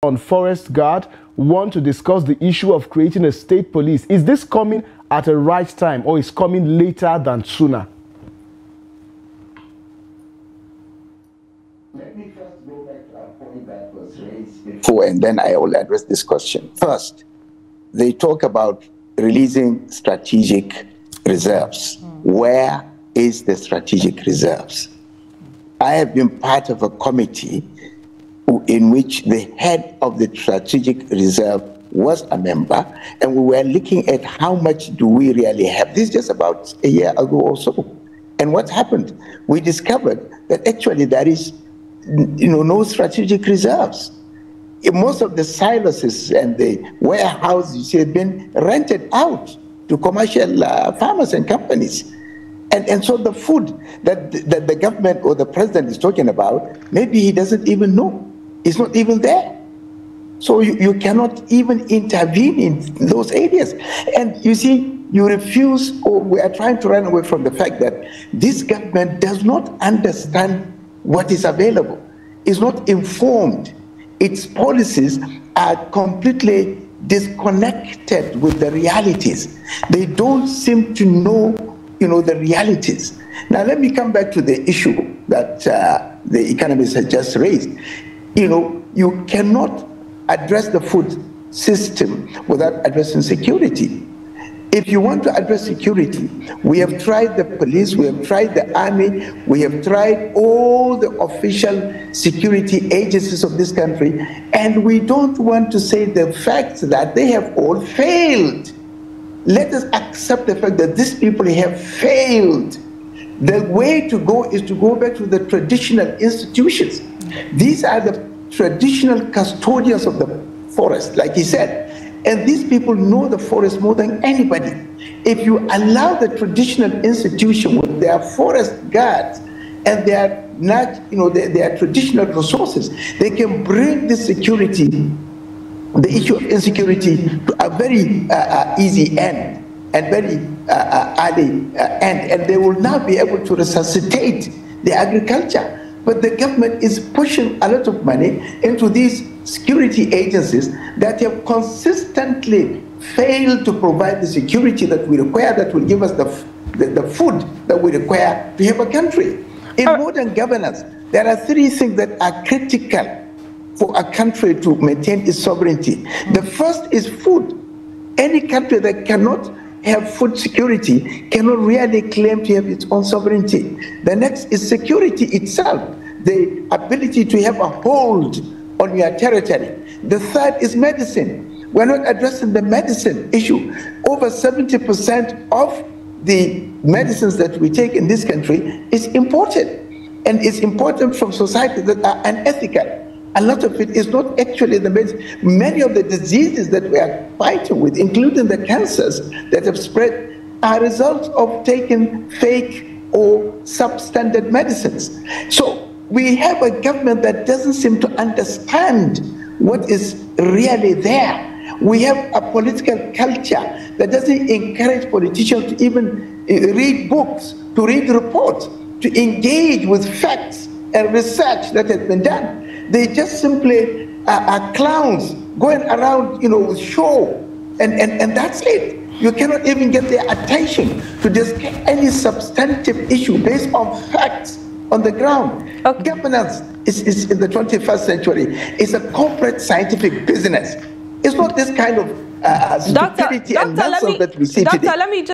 on Forest Guard want to discuss the issue of creating a state police. Is this coming at a right time, or is coming later than sooner? Let me first go back to a point that was raised before, and then I will address this question. First, they talk about releasing strategic reserves. Where is the strategic reserves? I have been part of a committee in which the head of the strategic reserve was a member, and we were looking at how much do we really have. This is just about a year ago or so. And what happened? We discovered that actually there is no strategic reserves. Most of the silos and the warehouses have been rented out to commercial farmers and companies. And so the food that the government or the president is talking about, maybe he doesn't even know. It's not even there. So you cannot even intervene in those areas. And you see, you refuse, or we are trying to run away from the fact that this government does not understand what is available, is not informed. Its policies are completely disconnected with the realities. They don't seem to know, the realities. Now, let me come back to the issue that the economist has just raised. You cannot address the food system without addressing security. If you want to address security, we have tried the police, we have tried the army, we have tried all the official security agencies of this country, and we don't want to say the fact that they have all failed. Let us accept the fact that these people have failed. The way to go is to go back to the traditional institutions. These are the traditional custodians of the forest, like he said. And these people know the forest more than anybody. If you allow the traditional institution with their forest guards and their traditional resources, they can bring the security, the issue of insecurity, to a very easy end and very early end, and they will now be able to resuscitate the agriculture. But the government is pushing a lot of money into these security agencies that have consistently failed to provide the security that we require, that will give us the food that we require to have a country. In modern governance, there are three things that are critical for a country to maintain its sovereignty. The first is food. Any country that cannot have food security cannot really claim to have its own sovereignty. The next is security itself, the ability to have a hold on your territory. The third is medicine. We're not addressing the medicine issue. Over 70% of the medicines that we take in this country is imported, and it's imported from societies that are unethical. A lot of it is not actually the medicine. Many of the diseases that we are fighting with, including the cancers that have spread, are results of taking fake or substandard medicines. So we have a government that doesn't seem to understand what is really there. We have a political culture that doesn't encourage politicians to even read books, to read reports, to engage with facts and research that has been done. They just simply are clowns going around, with show, and that's it. You cannot even get their attention to discuss any substantive issue based on facts on the ground. Okay. Governance is in the 21st century. It's a corporate scientific business. It's not this kind of stupidity and nonsense that we see today.